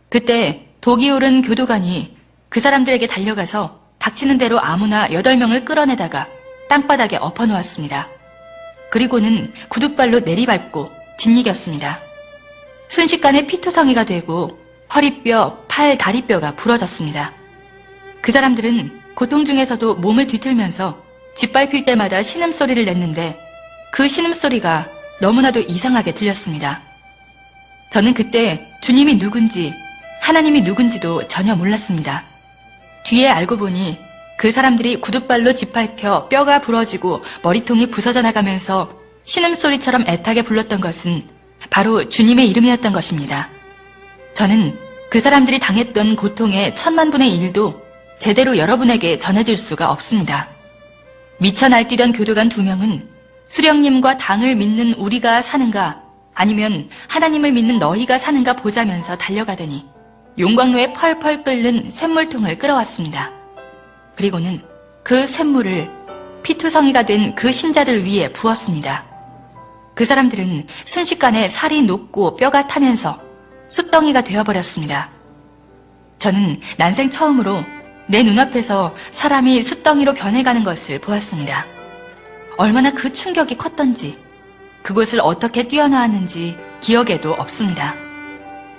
그때 독이 오른 교도관이 그 사람들에게 달려가서 닥치는 대로 아무나 8명을 끌어내다가 땅바닥에 엎어놓았습니다. 그리고는 구둣발로 내리밟고 짓이겼습니다. 순식간에 피투성이가 되고 허리뼈, 팔, 다리뼈가 부러졌습니다. 그 사람들은 고통 중에서도 몸을 뒤틀면서 짓밟힐 때마다 신음소리를 냈는데 그 신음소리가 너무나도 이상하게 들렸습니다. 저는 그때 주님이 누군지 하나님이 누군지도 전혀 몰랐습니다. 뒤에 알고 보니 그 사람들이 구둣발로 짓밟혀 뼈가 부러지고 머리통이 부서져 나가면서 신음소리처럼 애타게 불렀던 것은 바로 주님의 이름이었던 것입니다. 저는 그 사람들이 당했던 고통의 1000만분의 1도 제대로 여러분에게 전해줄 수가 없습니다. 미쳐 날뛰던 교도관 2명은 수령님과 당을 믿는 우리가 사는가 아니면 하나님을 믿는 너희가 사는가 보자면서 달려가더니 용광로에 펄펄 끓는 쇳물통을 끌어왔습니다. 그리고는 그 쇳물을 피투성이가 된 그 신자들 위에 부었습니다. 그 사람들은 순식간에 살이 녹고 뼈가 타면서 숯덩이가 되어버렸습니다. 저는 난생 처음으로 내 눈앞에서 사람이 숯덩이로 변해가는 것을 보았습니다. 얼마나 그 충격이 컸던지 그곳을 어떻게 뛰어나왔는지 기억에도 없습니다.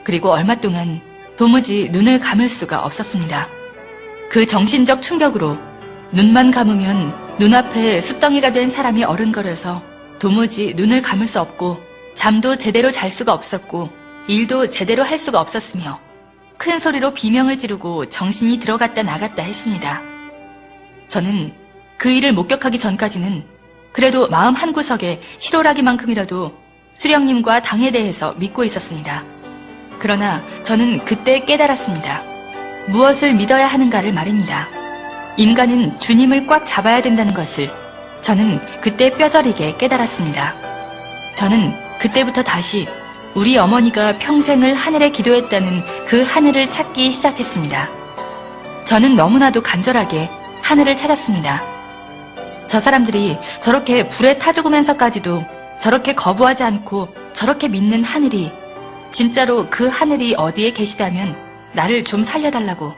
그리고 얼마 동안 도무지 눈을 감을 수가 없었습니다. 그 정신적 충격으로 눈만 감으면 눈앞에 숯덩이가 된 사람이 어른거려서 도무지 눈을 감을 수 없고 잠도 제대로 잘 수가 없었고 일도 제대로 할 수가 없었으며 큰 소리로 비명을 지르고 정신이 들어갔다 나갔다 했습니다. 저는 그 일을 목격하기 전까지는 그래도 마음 한구석에 실오라기만큼이라도 수령님과 당에 대해서 믿고 있었습니다. 그러나 저는 그때 깨달았습니다. 무엇을 믿어야 하는가를 말입니다. 인간은 주님을 꽉 잡아야 된다는 것을 저는 그때 뼈저리게 깨달았습니다. 저는 그때부터 다시 우리 어머니가 평생을 하늘에 기도했다는 그 하늘을 찾기 시작했습니다. 저는 너무나도 간절하게 하늘을 찾았습니다. 저 사람들이 저렇게 불에 타 죽으면서까지도 저렇게 거부하지 않고 저렇게 믿는 하늘이 진짜로 그 하늘이 어디에 계시다면 나를 좀 살려달라고,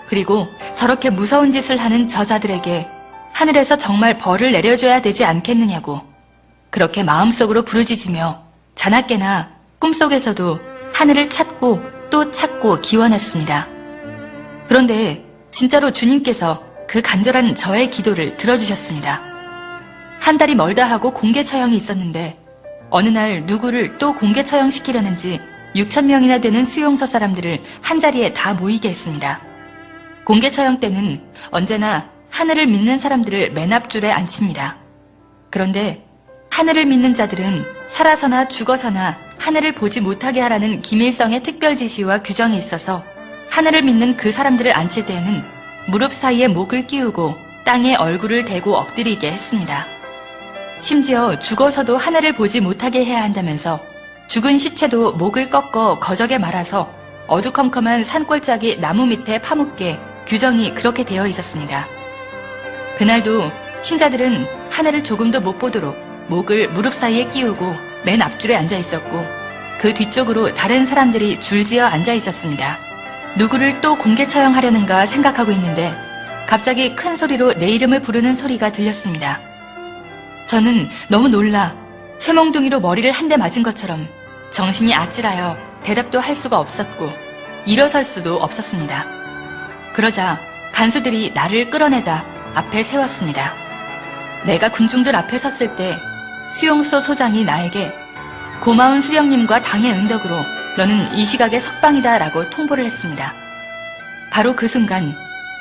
그리고 저렇게 무서운 짓을 하는 저자들에게 하늘에서 정말 벌을 내려줘야 되지 않겠느냐고, 그렇게 마음속으로 부르짖으며 자나깨나 꿈속에서도 하늘을 찾고 또 찾고 기원했습니다. 그런데 진짜로 주님께서 그 간절한 저의 기도를 들어주셨습니다. 한 달이 멀다 하고 공개 처형이 있었는데 어느 날 누구를 또 공개 처형시키려는지 6,000명이나 되는 수용소 사람들을 한자리에 다 모이게 했습니다. 공개 처형 때는 언제나 하늘을 믿는 사람들을 맨 앞줄에 앉힙니다. 그런데 하늘을 믿는 자들은 살아서나 죽어서나 하늘을 보지 못하게 하라는 김일성의 특별 지시와 규정이 있어서 하늘을 믿는 그 사람들을 앉힐 때에는 무릎 사이에 목을 끼우고 땅에 얼굴을 대고 엎드리게 했습니다. 심지어 죽어서도 하늘을 보지 못하게 해야 한다면서 죽은 시체도 목을 꺾어 거적에 말아서 어두컴컴한 산골짜기 나무 밑에 파묻게 규정이 그렇게 되어 있었습니다. 그날도 신자들은 하늘을 조금도 못 보도록 목을 무릎 사이에 끼우고 맨 앞줄에 앉아 있었고 그 뒤쪽으로 다른 사람들이 줄지어 앉아 있었습니다. 누구를 또 공개 처형하려는가 생각하고 있는데 갑자기 큰 소리로 내 이름을 부르는 소리가 들렸습니다. 저는 너무 놀라 쇠몽둥이로 머리를 한 대 맞은 것처럼 정신이 아찔하여 대답도 할 수가 없었고 일어설 수도 없었습니다. 그러자 간수들이 나를 끌어내다 앞에 세웠습니다. 내가 군중들 앞에 섰을 때 수용소 소장이 나에게 고마운 수령님과 당의 은덕으로 너는 이 시각에 석방이다 라고 통보를 했습니다. 바로 그 순간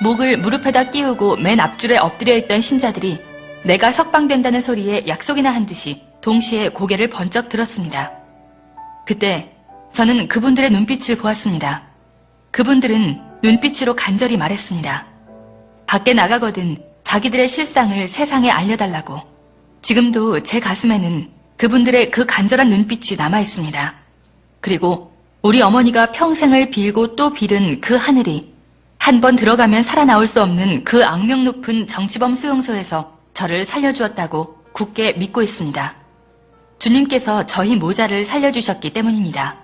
목을 무릎에다 끼우고 맨 앞줄에 엎드려 있던 신자들이 내가 석방된다는 소리에 약속이나 한 듯이 동시에 고개를 번쩍 들었습니다. 그때 저는 그분들의 눈빛을 보았습니다. 그분들은 눈빛으로 간절히 말했습니다. 밖에 나가거든 자기들의 실상을 세상에 알려달라고. 지금도 제 가슴에는 그분들의 그 간절한 눈빛이 남아있습니다. 그리고 우리 어머니가 평생을 빌고 또 빌은 그 하늘이 한 번 들어가면 살아나올 수 없는 그 악명 높은 정치범 수용소에서 저를 살려주었다고 굳게 믿고 있습니다. 주님께서 저희 모자를 살려주셨기 때문입니다.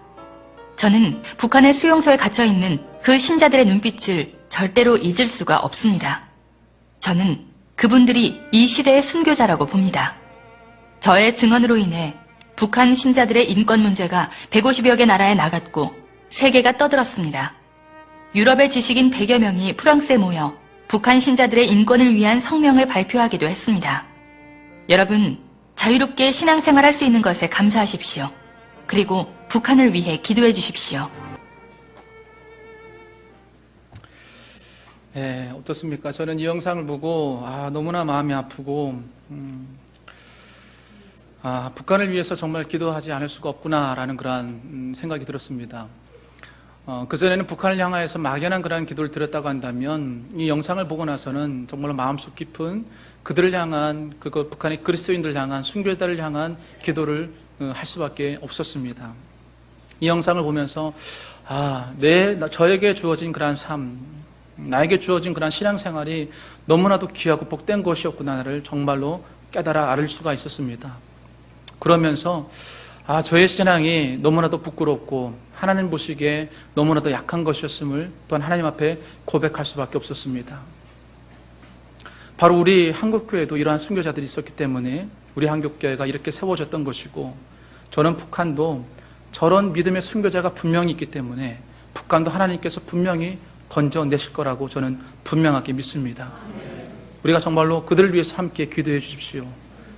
저는 북한의 수용소에 갇혀있는 그 신자들의 눈빛을 절대로 잊을 수가 없습니다. 저는 그분들이 이 시대의 순교자라고 봅니다. 저의 증언으로 인해 북한 신자들의 인권 문제가 150여 개 나라에 나갔고 세계가 떠들었습니다. 유럽의 지식인 100여 명이 프랑스에 모여 북한 신자들의 인권을 위한 성명을 발표하기도 했습니다. 여러분, 자유롭게 신앙생활할 수 있는 것에 감사하십시오. 그리고 북한을 위해 기도해 주십시오. 네, 어떻습니까? 저는 이 영상을 보고 너무나 마음이 아프고 북한을 위해서 정말 기도하지 않을 수가 없구나라는 그러한 생각이 들었습니다. 그전에는 북한을 향하여서 막연한 그러한 기도를 드렸다고 한다면 이 영상을 보고 나서는 정말로 마음속 깊은 그들을 향한 북한의 그리스도인들을 향한 순교자를 향한 기도를 할 수밖에 없었습니다. 이 영상을 보면서 저에게 주어진 그러한 삶, 나에게 주어진 그러한 신앙생활이 너무나도 귀하고 복된 것이었구나를 정말로 깨달아 알 수가 있었습니다. 그러면서 저의 신앙이 너무나도 부끄럽고 하나님 보시기에 너무나도 약한 것이었음을 또한 하나님 앞에 고백할 수밖에 없었습니다. 바로 우리 한국교회도 이러한 순교자들이 있었기 때문에 우리 한국교회가 이렇게 세워졌던 것이고 저는 북한도 저런 믿음의 순교자가 분명히 있기 때문에 북한도 하나님께서 분명히 건져내실 거라고 저는 분명하게 믿습니다. 우리가 정말로 그들을 위해서 함께 기도해 주십시오.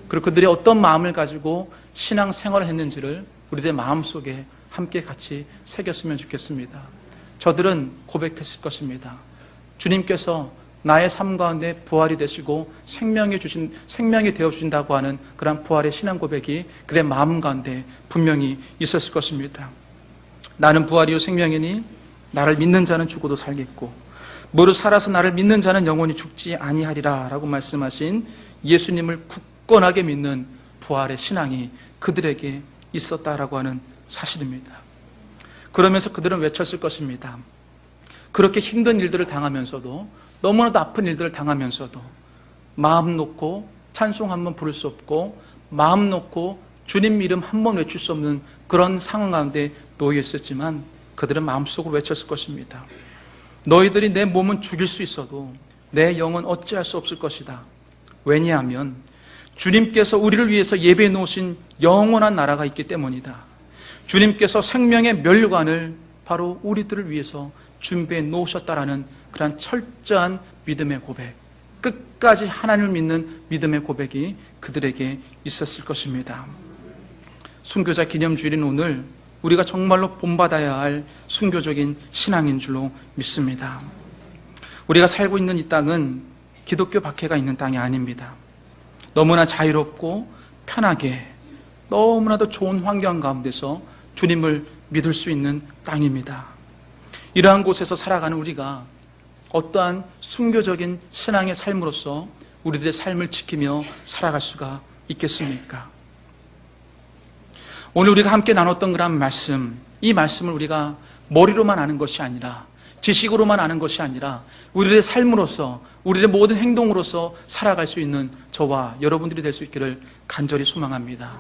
그리고 그들이 어떤 마음을 가지고 신앙생활을 했는지를 우리들의 마음속에 함께 같이 새겼으면 좋겠습니다. 저들은 고백했을 것입니다. 주님께서 나의 삶 가운데 부활이 되시고 생명이 되어 주신다고 하는 그런 부활의 신앙 고백이 그의 마음 가운데 분명히 있었을 것입니다. 나는 부활이요 생명이니 나를 믿는 자는 죽어도 살겠고 무릇 살아서 나를 믿는 자는 영원히 죽지 아니하리라 라고 말씀하신 예수님을 굳건하게 믿는 부활의 신앙이 그들에게 있었다라고 하는 사실입니다. 그러면서 그들은 외쳤을 것입니다. 그렇게 힘든 일들을 당하면서도 너무나도 아픈 일들을 당하면서도 마음 놓고 찬송 한 번 부를 수 없고 마음 놓고 주님 이름 한 번 외칠 수 없는 그런 상황 가운데 놓여 있었지만 그들은 마음속으로 외쳤을 것입니다. 너희들이 내 몸은 죽일 수 있어도 내 영은 어찌할 수 없을 것이다. 왜냐하면 주님께서 우리를 위해서 예배해 놓으신 영원한 나라가 있기 때문이다. 주님께서 생명의 멸관을 바로 우리들을 위해서 준비해 놓으셨다라는 그런 철저한 믿음의 고백, 끝까지 하나님을 믿는 믿음의 고백이 그들에게 있었을 것입니다. 순교자 기념주일인 오늘 우리가 정말로 본받아야 할 순교적인 신앙인 줄로 믿습니다. 우리가 살고 있는 이 땅은 기독교 박해가 있는 땅이 아닙니다. 너무나 자유롭고 편하게 너무나도 좋은 환경 가운데서 주님을 믿을 수 있는 땅입니다. 이러한 곳에서 살아가는 우리가 어떠한 순교적인 신앙의 삶으로서 우리들의 삶을 지키며 살아갈 수가 있겠습니까? 오늘 우리가 함께 나눴던 그런 말씀, 이 말씀을 우리가 머리로만 아는 것이 아니라, 지식으로만 아는 것이 아니라 우리들의 삶으로서, 우리들의 모든 행동으로서 살아갈 수 있는 저와 여러분들이 될 수 있기를 간절히 소망합니다.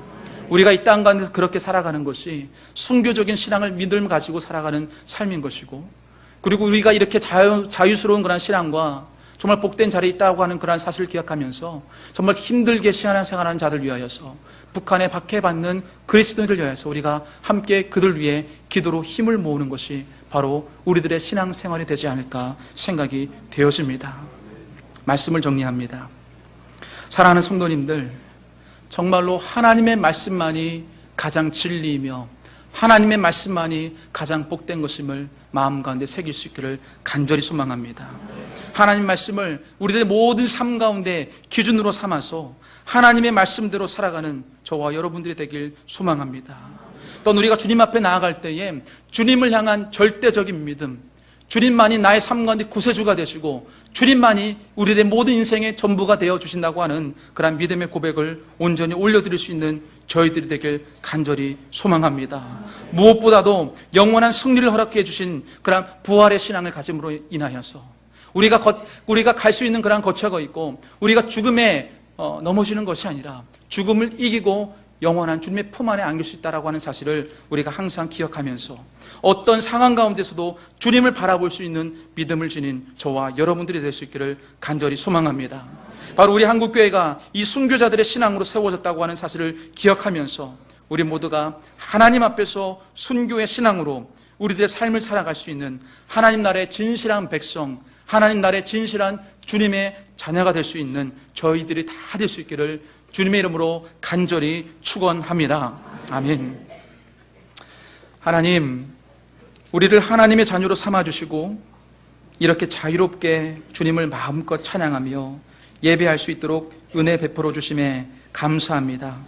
우리가 이 땅 가운데서 그렇게 살아가는 것이 순교적인 신앙을 믿음을 가지고 살아가는 삶인 것이고, 그리고 우리가 이렇게 자유스러운 그런 신앙과 정말 복된 자리에 있다고 하는 그런 사실을 기억하면서 정말 힘들게 신앙생활하는 자들 위하여서, 북한에 박해받는 그리스도인들 위하여서 우리가 함께 그들 위해 기도로 힘을 모으는 것이 바로 우리들의 신앙생활이 되지 않을까 생각이 되어집니다. 말씀을 정리합니다. 사랑하는 성도님들, 정말로 하나님의 말씀만이 가장 진리이며 하나님의 말씀만이 가장 복된 것임을 마음 가운데 새길 수 있기를 간절히 소망합니다. 하나님 말씀을 우리들의 모든 삶 가운데 기준으로 삼아서 하나님의 말씀대로 살아가는 저와 여러분들이 되길 소망합니다. 또한 우리가 주님 앞에 나아갈 때에 주님을 향한 절대적인 믿음, 주님만이 나의 삶 가운데 구세주가 되시고 주님만이 우리들의 모든 인생의 전부가 되어 주신다고 하는 그런 믿음의 고백을 온전히 올려드릴 수 있는 저희들이 되길 간절히 소망합니다. 무엇보다도 영원한 승리를 허락해 주신 그런 부활의 신앙을 가짐으로 인하여서 우리가 갈 수 있는 그런 거처가 있고, 우리가 죽음에 넘어지는 것이 아니라 죽음을 이기고 영원한 주님의 품 안에 안길 수 있다고 하는 사실을 우리가 항상 기억하면서 어떤 상황 가운데서도 주님을 바라볼 수 있는 믿음을 지닌 저와 여러분들이 될 수 있기를 간절히 소망합니다. 바로 우리 한국교회가 이 순교자들의 신앙으로 세워졌다고 하는 사실을 기억하면서 우리 모두가 하나님 앞에서 순교의 신앙으로 우리들의 삶을 살아갈 수 있는 하나님 나라의 진실한 백성, 하나님 나라의 진실한 주님의 자녀가 될 수 있는 저희들이 다 될 수 있기를 주님의 이름으로 간절히 축원합니다. 아멘. 하나님, 우리를 하나님의 자녀로 삼아주시고 이렇게 자유롭게 주님을 마음껏 찬양하며 예배할 수 있도록 은혜 베풀어 주심에 감사합니다.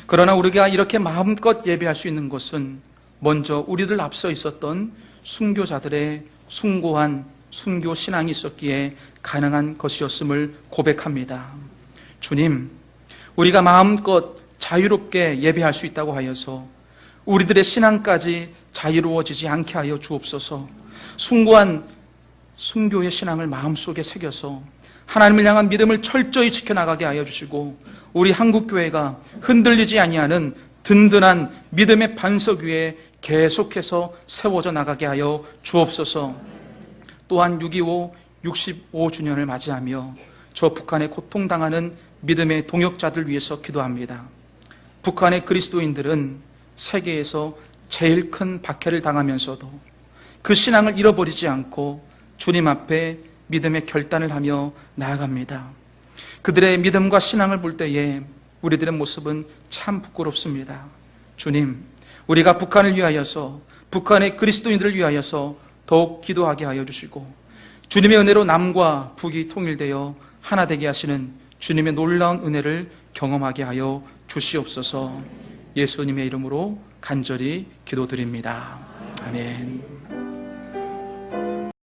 그러나 우리가 이렇게 마음껏 예배할 수 있는 것은 먼저 우리들 앞서 있었던 순교자들의 숭고한 순교 신앙이 있었기에 가능한 것이었음을 고백합니다. 주님, 우리가 마음껏 자유롭게 예배할 수 있다고 하여서 우리들의 신앙까지 자유로워지지 않게 하여 주옵소서. 숭고한 순교의 신앙을 마음속에 새겨서 하나님을 향한 믿음을 철저히 지켜나가게 하여 주시고, 우리 한국교회가 흔들리지 아니하는 든든한 믿음의 반석 위에 계속해서 세워져 나가게 하여 주옵소서. 또한 6.25 65주년을 맞이하며 저 북한에 고통당하는 믿음의 동역자들 위해서 기도합니다. 북한의 그리스도인들은 세계에서 제일 큰 박해를 당하면서도 그 신앙을 잃어버리지 않고 주님 앞에 믿음의 결단을 하며 나아갑니다. 그들의 믿음과 신앙을 볼 때에 우리들의 모습은 참 부끄럽습니다. 주님, 우리가 북한을 위하여서, 북한의 그리스도인들을 위하여서 더욱 기도하게 하여 주시고, 주님의 은혜로 남과 북이 통일되어 하나 되게 하시는 주님의 놀라운 은혜를 경험하게 하여 주시옵소서. 예수님의 이름으로 간절히 기도드립니다. 아멘.